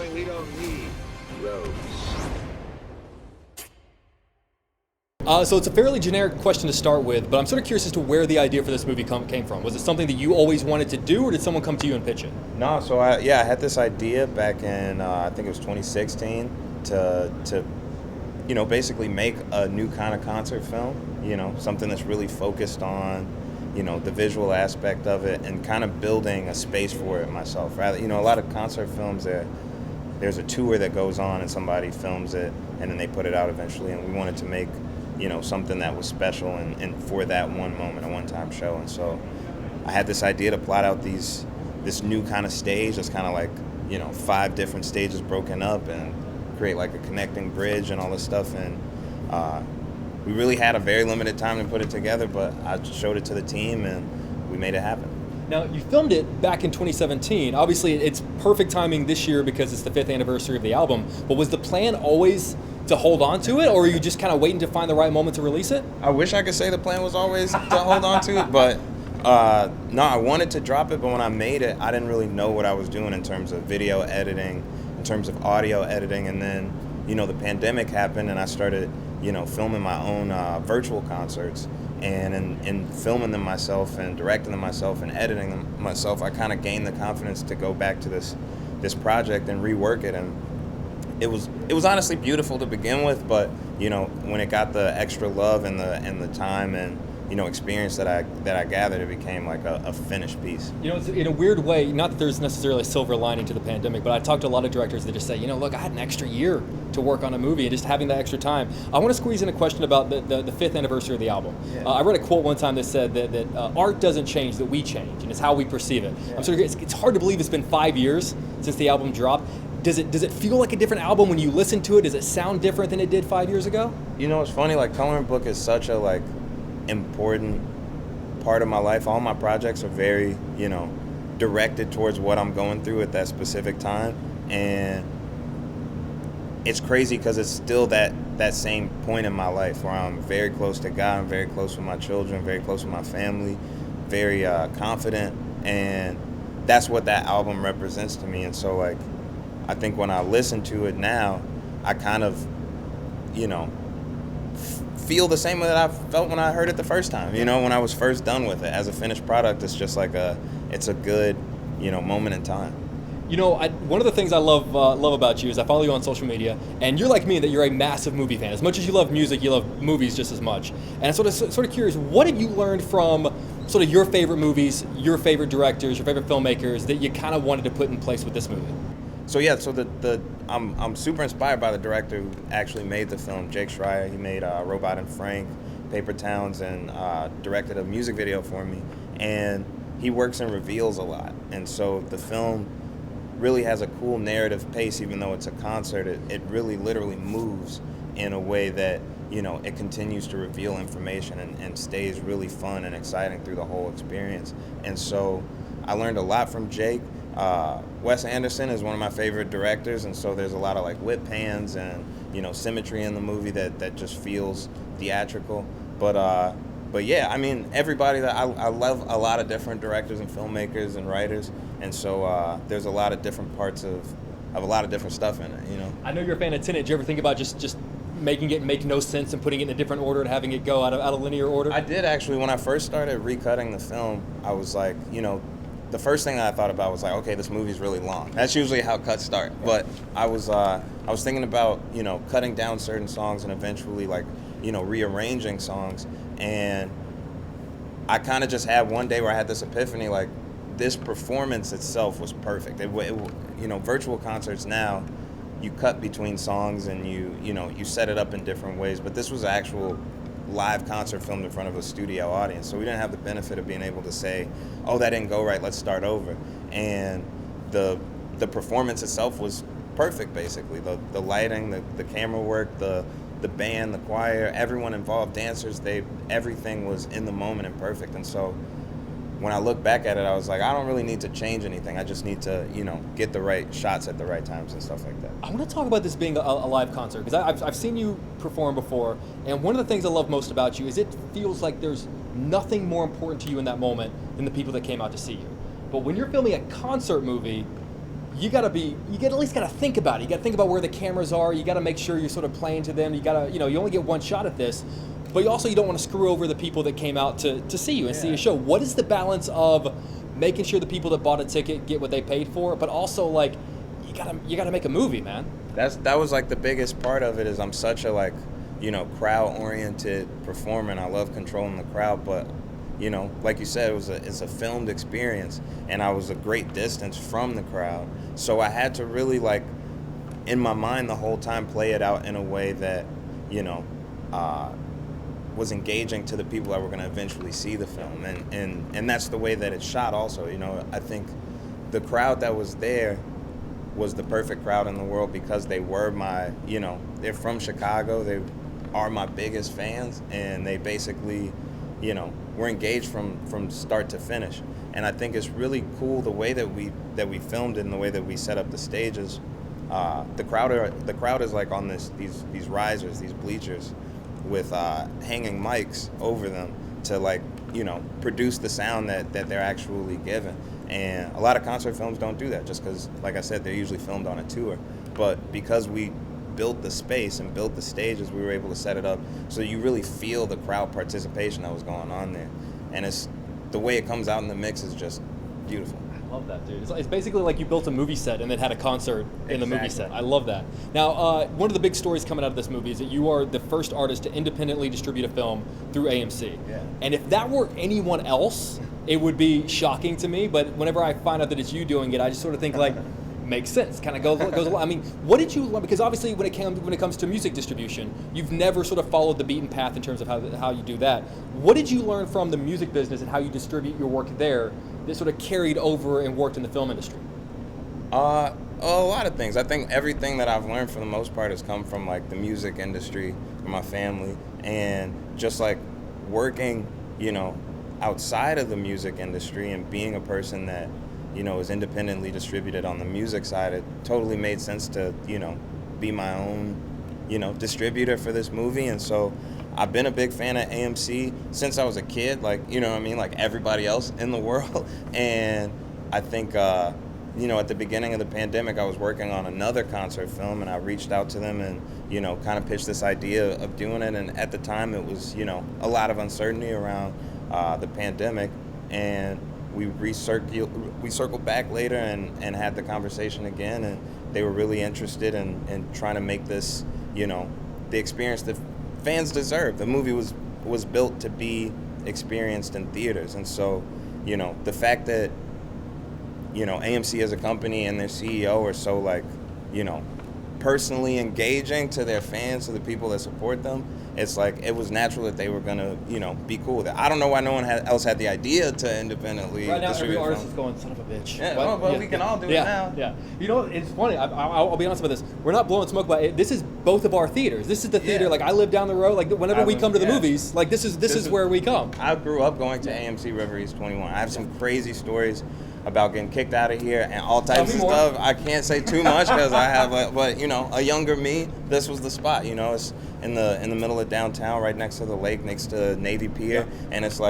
showing we don't need roads. So it's a fairly generic question to start with, but I'm sort of curious as to where the idea for this movie came from. Was it something that you always wanted to do, or did someone come to you and pitch it? No, so I had this idea back in I think it was 2016 to basically make a new kind of concert film. Something that's really focused on the visual aspect of it and kind of building a space for it myself. Rather, a lot of concert films there's a tour that goes on and somebody films it and then they put it out eventually. And we wanted to make something that was special and for that one moment, a one-time show. And so I had this idea to plot out this new kind of stage that's kind of like 5 different stages broken up and create like a connecting bridge and all this stuff. And we really had a very limited time to put it together, but I showed it to the team and we made it happen. Now, you filmed it back in 2017. Obviously, it's perfect timing this year because it's the 5th anniversary of the album, but was the plan always to hold on to it, or are you just kind of waiting to find the right moment to release it? I wish I could say the plan was always to hold on to it, but no, I wanted to drop it, but when I made it, I didn't really know what I was doing in terms of video editing, in terms of audio editing, and then, the pandemic happened and I started, filming my own virtual concerts, and in filming them myself and directing them myself and editing them myself, I kind of gained the confidence to go back to this project and rework it. And it was honestly beautiful to begin with, but when it got the extra love and the time and experience that I gathered, it became like a finished piece. It's in a weird way, not that there's necessarily a silver lining to the pandemic, but I talked to a lot of directors that just say, look, I had an extra year to work on a movie, and just having that extra time. I want to squeeze in a question about the 5th anniversary of the album. Yeah. I read a quote one time that said that art doesn't change, that we change, and it's how we perceive it. Yeah. I'm sort of, it's hard to believe it's been 5 years since the album dropped. Does it feel like a different album when you listen to it? Does it sound different than it did 5 years ago? It's funny, like Coloring Book is such a important part of my life. All my projects are very, directed towards what I'm going through at that specific time. And it's crazy because it's still that same point in my life where I'm very close to God, I'm very close with my children, very close with my family, very confident. And that's what that album represents to me. And so, I think when I listen to it now, I kind of, feel the same way that I felt when I heard it the first time. When I was first done with it as a finished product, it's just like it's a good, moment in time. One of the things I love about you is I follow you on social media, and you're like me in that you're a massive movie fan. As much as you love music, you love movies just as much. And I'm sort of curious, what have you learned from sort of your favorite movies, your favorite directors, your favorite filmmakers that you kind of wanted to put in place with this movie? So I'm super inspired by the director who actually made the film, Jake Schreier. He made Robot and Frank, Paper Towns, and directed a music video for me. And he works in reveals a lot. And so the film really has a cool narrative pace, even though it's a concert. It really literally moves in a way that, it continues to reveal information and stays really fun and exciting through the whole experience. And so I learned a lot from Jake. Wes Anderson is one of my favorite directors, and so there's a lot of whip pans and symmetry in the movie that just feels theatrical. But yeah, I mean, everybody that I love a lot of different directors and filmmakers and writers, and so there's a lot of different parts of a lot of different stuff in it. I know you're a fan of Tenet. Did you ever think about just making it make no sense and putting it in a different order and having it go out of linear order? I did actually. When I first started recutting the film, I was like, the first thing that I thought about was okay, this movie's really long. That's usually how cuts start. But I was thinking about, cutting down certain songs and eventually rearranging songs. And I kind of just had one day where I had this epiphany, this performance itself was perfect. Virtual concerts now, you cut between songs and you set it up in different ways. But this was actual live concert filmed in front of a studio audience, so we didn't have the benefit of being able to say, oh, that didn't go right, let's start over. And the performance itself was perfect, basically. The lighting, the camera work, the band, the choir, everyone involved, dancers, everything was in the moment and perfect. And so when I look back at it, I was like, I don't really need to change anything. I just need to, get the right shots at the right times and stuff like that. I want to talk about this being a live concert, because I've seen you perform before, and one of the things I love most about you is it feels like there's nothing more important to you in that moment than the people that came out to see you. But when you're filming a concert movie, you at least gotta think about it. You gotta think about where the cameras are. You gotta make sure you're sort of playing to them. You gotta, you only get one shot at this, but you don't want to screw over the people that came out to see you and see your show. What is the balance of making sure the people that bought a ticket get what they paid for, but also like you gotta make a movie, man? That was like the biggest part of it. Is I'm such a crowd oriented performer, and I love controlling the crowd, but like you said, it's a filmed experience, and I was a great distance from the crowd. So I had to really, in my mind the whole time, play it out in a way that, was engaging to the people that were going to eventually see the film. And that's the way that it's shot also. I think the crowd that was there was the perfect crowd in the world because they were they're from Chicago. They are my biggest fans, and they basically, we're engaged from start to finish. And I think it's really cool the way that we filmed it and the way that we set up the stages. The crowd is like on these risers, these bleachers, with hanging mics over them to produce the sound that they're actually given. And a lot of concert films don't do that, just because, like I said, they're usually filmed on a tour. But because we built the space and built the stages, we were able to set it up so you really feel the crowd participation that was going on there. And it's the way it comes out in the mix is just beautiful. I love that, dude. It's basically like you built a movie set and then had a concert in the movie set. I love that. Now, one of the big stories coming out of this movie is that you are the first artist to independently distribute a film through AMC. Yeah. And if that were anyone else, it would be shocking to me. But whenever I find out that it's you doing it, I just sort of think makes sense. Kind of goes along. I mean, what did you learn? Because obviously, when it comes to music distribution, you've never sort of followed the beaten path in terms of how you do that. What did you learn from the music business and how you distribute your work there that sort of carried over and worked in the film industry? A lot of things. I think everything that I've learned for the most part has come from the music industry, from my family, and just working, outside of the music industry and being a person that is independently distributed on the music side. It totally made sense to, be my own, distributor for this movie. And so I've been a big fan of AMC since I was a kid, like everybody else in the world. And I think, at the beginning of the pandemic, I was working on another concert film, and I reached out to them and, kind of pitched this idea of doing it. And at the time, it was, a lot of uncertainty around the pandemic. And we circled back later and had the conversation again, and they were really interested in trying to make this, the experience that fans deserve. The movie was built to be experienced in theaters, and so, the fact that, AMC as a company and their CEO are so personally engaging to their fans, to the people that support them, it's it was natural that they were gonna, be cool with it. I don't know why no one else had the idea to independently right now distribute every artist film. is going, son of a bitch. Yeah, well, we can all do it now. Yeah. It's funny. I'll be honest about this. We're not blowing smoke, but this is both of our theaters. This is the theater. I live down the road. Whenever we come to the movies, this is where we come. I grew up going to AMC River East 21. I have some crazy stories about getting kicked out of here and all types of stuff. I can't say too much because I have, but a younger me, this was the spot. It's in the middle of downtown, right next to the lake, next to Navy Pier, and it's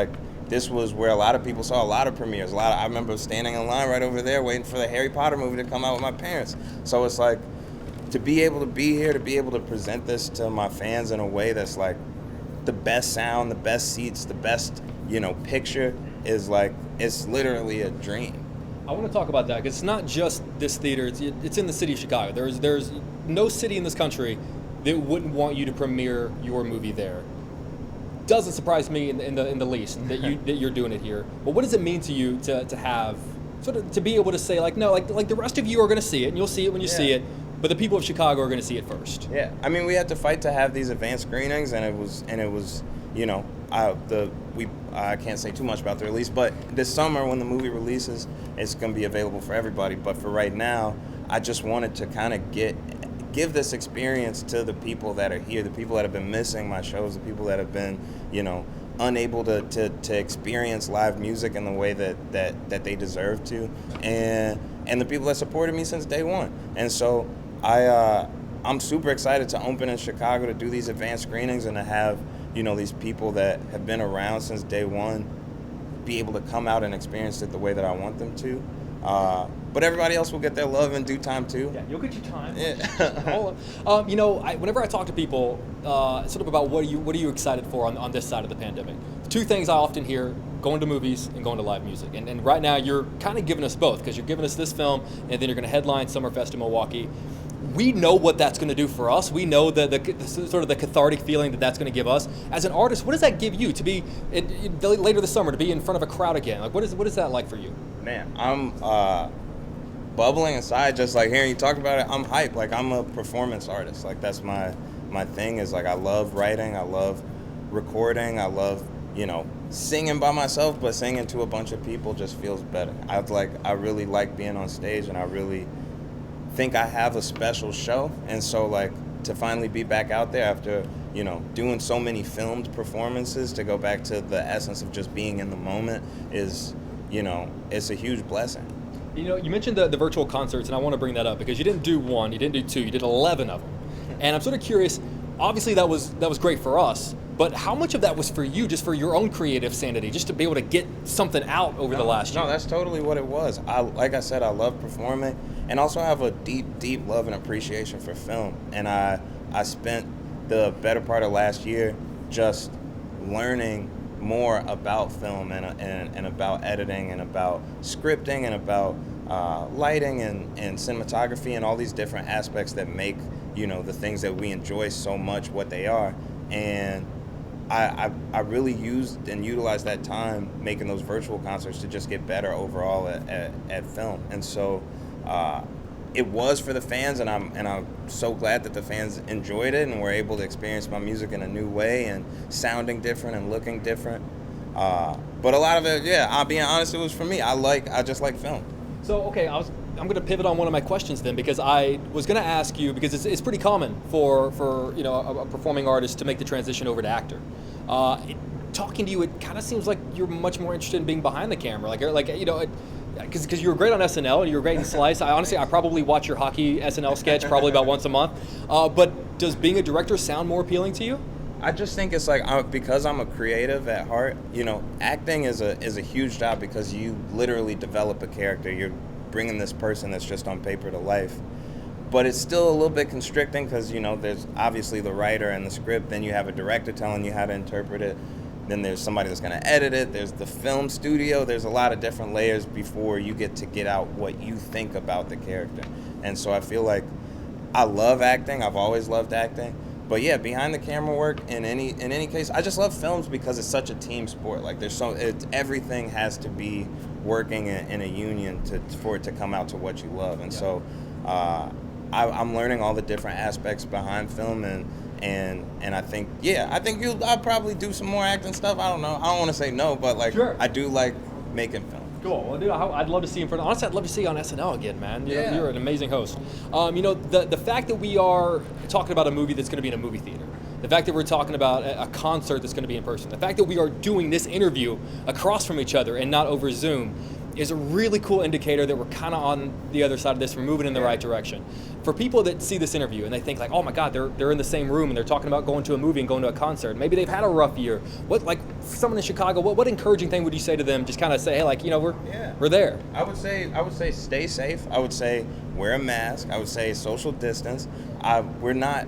this was where a lot of people saw a lot of premieres. I remember standing in line right over there waiting for the Harry Potter movie to come out with my parents. So it's to be able to be here, to be able to present this to my fans in a way that's the best sound, the best seats, the best picture is it's literally a dream. I want to talk about that because it's not just this theater. It's in the city of Chicago. There's no city in this country that wouldn't want you to premiere your movie there. Doesn't surprise me in the least that you're doing it here. But what does it mean to you to have sort of to be able to say no, the rest of you are going to see it and you'll see it when you see it, but the people of Chicago are going to see it first. Yeah, I mean, we had to fight to have these advanced screenings, and it was I can't say too much about the release, but this summer when the movie releases, it's going to be available for everybody. But for right now, I just wanted to kind of give this experience to the people that are here, the people that have been missing my shows, the people that have been, unable to experience live music in the way that they deserve to, and the people that supported me since day one. And so I'm super excited to open in Chicago, to do these advanced screenings, and to have these people that have been around since day one be able to come out and experience it the way that I want them to. but everybody else will get their love in due time too. Yeah, you'll get your time. Yeah. You know, whenever I talk to people, sort of about what are you excited for on this side of the pandemic? Two things I often hear: going to movies and going to live music. And right now you're kind of giving us both, because you're giving us this film, and then you're going to headline Summerfest in Milwaukee. We know what that's going to do for us. We know the sort of the cathartic feeling that's going to give us. As an artist, what does that give you to be later this summer, to be in front of a crowd again? Like, what is that like for you? Man, I'm bubbling inside just like hearing you talk about it. I'm hyped. Like, I'm a performance artist. Like, that's my thing is, like, I love writing. I love recording. I love, you know, singing by myself, but singing to a bunch of people just feels better. I really like being on stage, and I really think I have a special show. And so, like, to finally be back out there after, you know, doing so many filmed performances, to go back to the essence of just being in the moment is, you know, it's a huge blessing. You know, you mentioned the virtual concerts, and I want to bring that up because you didn't do one, you didn't do two, you did 11 of them. And I'm sort of curious, obviously that was great for us, but how much of that was for you, just for your own creative sanity, just to be able to get something out over the last year? No, that's totally what it was. Like I said, I love performing, and also have a deep, deep love and appreciation for film. And I spent the better part of last year just learning more about film and about editing and about scripting and about lighting and cinematography and all these different aspects that make, you know, the things that we enjoy so much what they are. And I really used and utilized that time making those virtual concerts to just get better overall at film. And so it was for the fans, and I'm so glad that the fans enjoyed it and were able to experience my music in a new way and sounding different and looking different. But a lot of it, yeah, I'll be honest, it was for me. I just like film. So, okay, I'm going to pivot on one of my questions then, because I was going to ask you, because it's pretty common for you know, a performing artist to make the transition over to actor. Talking to you, it kind of seems like you're much more interested in being behind the camera, like you know, because you were great on SNL and you were great in Slice. I probably watch your hockey SNL sketch probably about once a month. But does being a director sound more appealing to you? I just think it's like, because I'm a creative at heart, you know, acting is a huge job, because you literally develop a character. You're bringing this person that's just on paper to life. But it's still a little bit constricting, because, you know, there's obviously the writer and the script, then you have a director telling you how to interpret it, then there's somebody that's going to edit it, there's the film studio, there's a lot of different layers before you get out what you think about the character. And so I feel like I love acting. I've always loved acting. But yeah, behind the camera work in any case, I just love films because it's such a team sport. Like, everything has to be working in a union for it to come out to what you love. And so I'm learning all the different aspects behind film, and I think I'll probably do some more acting stuff. I don't know. I don't want to say no, but like, sure. I do like making film. Cool. Well, dude, I'd love to see you in front. Honestly, I'd love to see you on SNL again, man. You're an amazing host. You know, the fact that we are talking about a movie that's going to be in a movie theater, the fact that we're talking about a concert that's going to be in person, the fact that we are doing this interview across from each other and not over Zoom is a really cool indicator that we're kind of on the other side of this. We're moving in the right direction. For people that see this interview and they think like, oh my God, they're in the same room and they're talking about going to a movie and going to a concert. Maybe they've had a rough year. Like someone in Chicago, what encouraging thing would you say to them? Just kind of say, hey, like, you know, we're there. I would say stay safe. I would say wear a mask. I would say social distance. We're not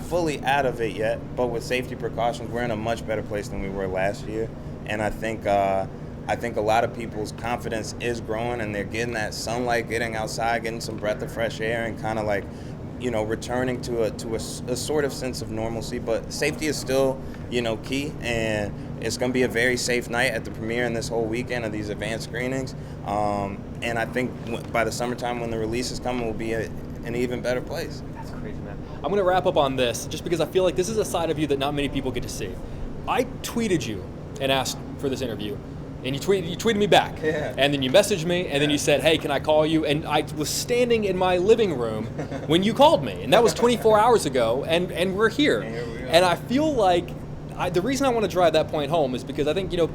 fully out of it yet, but with safety precautions, we're in a much better place than we were last year. And I think a lot of people's confidence is growing, and they're getting that sunlight, getting outside, getting some breath of fresh air, and kind of like, you know, returning to a sort of sense of normalcy. But safety is still, you know, key, and it's going to be a very safe night at the premiere and this whole weekend of these advanced screenings. And I think by the summertime, when the releases come, we'll be an even better place. That's crazy, man. I'm going to wrap up on this, just because I feel like this is a side of you that not many people get to see. I tweeted you and asked for this interview. And you tweeted me back, and then you messaged me, and then you said, hey, can I call you? And I was standing in my living room when you called me, and that was 24 hours ago, and we're here. And I feel like the reason I want to drive that point home is because I think, you know,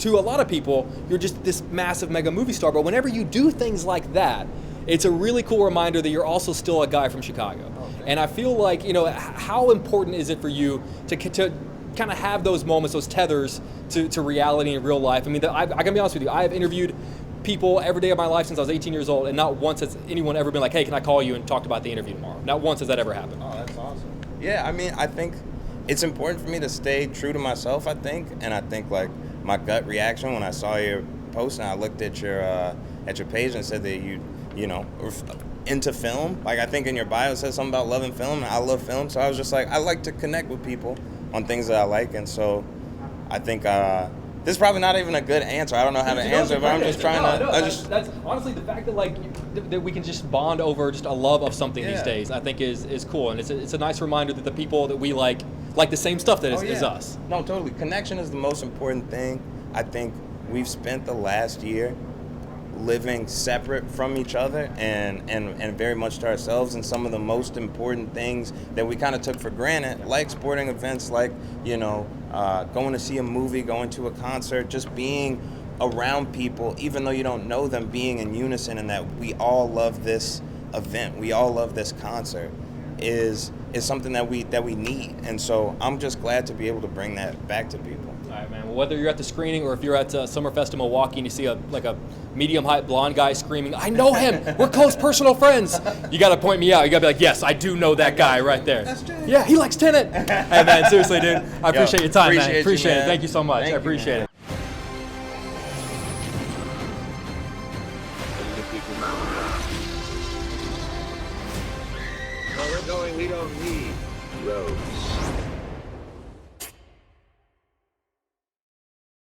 to a lot of people, you're just this massive mega movie star, but whenever you do things like that, it's a really cool reminder that you're also still a guy from Chicago. And I feel like, you know, how important is it for you to kind of have those moments, those tethers to reality in real life? I mean, I gotta be honest with you, I have interviewed people every day of my life since I was 18 years old, and not once has anyone ever been like, hey, can I call you and talk about the interview tomorrow? Not once has that ever happened. Oh, that's awesome. Yeah, I mean, I think it's important for me to stay true to myself, I think. And I think, like, my gut reaction when I saw your post and I looked at your page and said that you know, were into film. Like, I think in your bio it says something about loving film, and I love film. So I was just like, I like to connect with people on things that I like. And so I think this is probably not even a good answer. I don't know how to answer, but I'm just trying to. That's honestly the fact that like that we can just bond over just a love of something these days. I think is cool, and it's a nice reminder that the people that we like the same stuff that is us. No, totally. Connection is the most important thing. I think we've spent the last year living separate from each other and very much to ourselves, and some of the most important things that we kind of took for granted, like sporting events, like, you know, going to see a movie, going to a concert, just being around people, even though you don't know them, being in unison, and that we all love this event, we all love this concert, is something that we need. And so I'm just glad to be able to bring that back to people. All right, man. Well, whether you're at the screening or if you're at Summerfest in Milwaukee and you see a medium-height blonde guy screaming, "I know him! We're close personal friends!" You got to point me out. You got to be like, "Yes, I do know that guy right there." That's Jake. Yeah, he likes Tenet. Hey, man, seriously, dude. I appreciate your time, man. Appreciate man. it. Thank you so much. Thank I appreciate you, it. Where we're going, we don't need roads.